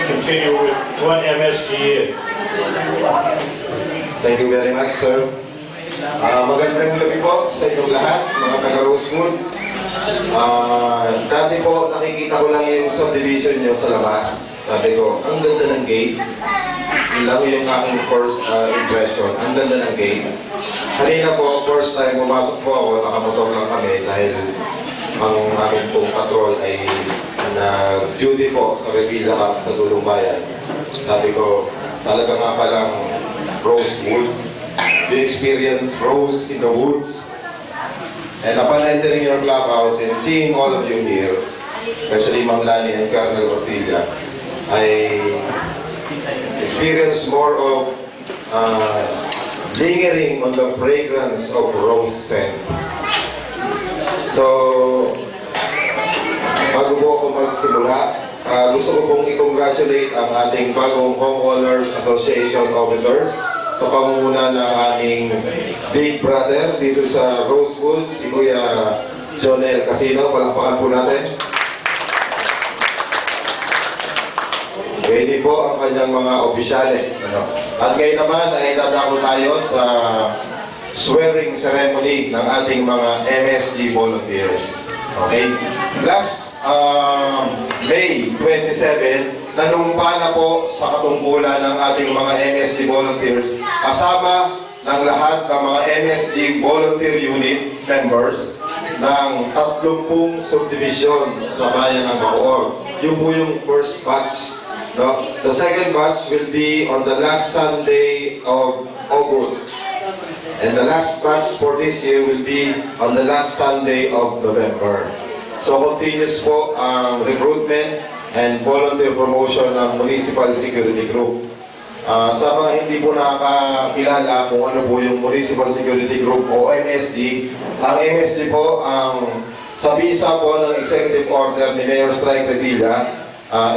continue with what MSG is. Thank you very much, sir. Magandang gabi po sa inyong lahat, mga taga-Rosewood. Dati po, nakikita ko lang yung subdivision nyo sa labas. Sabi ko, ang ganda ng gate. Yun lang yung aking first impression. Ang ganda ng gate. Kanina po, first time pumasok po ako, nakamotor lang kami dahil ang aming pong patrol ay nag-duty po sa Revilla Camp sa Dulong Bayan. Sabi ko, talaga nga palang Rosewood. You experience rose in the woods. And upon entering your clubhouse and seeing all of you here, especially Ma'am Lani and Colonel Ortilla, I experienced more of lingering on the fragrance of rose scent. So, bago po ako magsimula, gusto ko pong i-congratulate ang ating bagong Homeowners Association officers sa pangunguna ng aming big brother dito sa Rosewood, si Kuya Jonel Casino. Palakpakan po natin. Ready po ang kanyang mga opisyales. At ngayon naman ay dadako tayo sa swearing ceremony ng ating mga MSG volunteers. Okay? Last May 27, nanumpa na po sa katungkulan ng ating mga MSG volunteers kasama ng lahat ng mga MSG volunteer unit members ng 30 subdivision sa bayan ng Bacoor. Yun po yung first batch. No? The second batch will be on the last Sunday of August. And the last batch for this year will be on the last Sunday of November. So continuous po ang recruitment and volunteer promotion ng Municipal Security Group. Sa mga hindi po nakakilala kung ano po yung Municipal Security Group o MSG, ang MSG po ang sa visa po ng Executive Order ni Mayor Strike Revilla,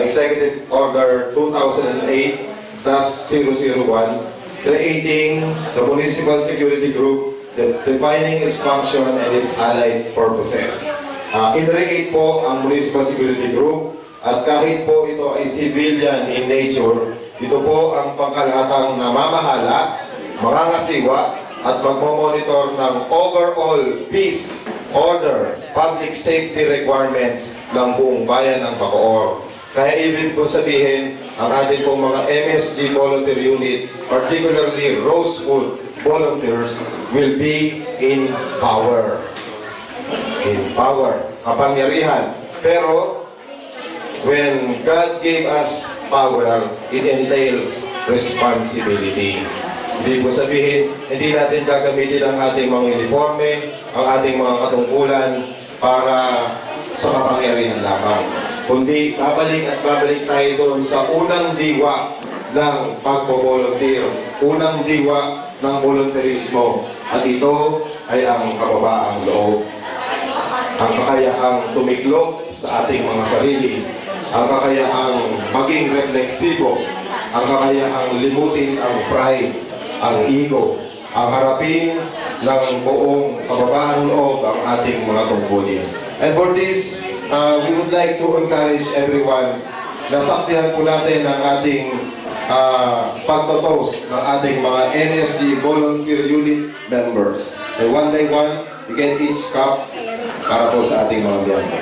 Executive Order 2008-001, creating the Municipal Security Group, defining its function and its allied purposes. Kinreate po ang Municipal Security Group at kahit po ito ay civilian in nature, ito po ang pangkalahatang namamahala, mangangasiwa at magmomonitor ng overall peace, order, public safety requirements ng buong bayan ng Bacoor. Kaya ibig ko sabihin, ang ating pong mga MSG volunteer unit, particularly Rosewood volunteers, will be in power. In power, kapangyarihan. Pero, when God gave us power, it entails responsibility. Ibig ko sabihin, hindi natin gagamitin ang ating mga uniforme, ang ating mga katungkulan para sa kapangyarihan lamang. Kundi babalik at babalik tayo doon sa unang diwa ng pagbo-volunteer, unang diwa ng volunteerismo. At ito ay ang kababaang loob. Ang kakayahang tumiklop sa ating mga sarili, ang kakayahang maging refleksibo, ang kakayahang limutin ang pride, ang ego, ang harapin ng buong kababaang loob ang ating mga tungkulin. And for this, we would like to encourage everyone na saksihan po natin ang ating pagtotoast ng ating mga NSG volunteer unit members. And one by one, we get each cup para po sa ating mga biyaya.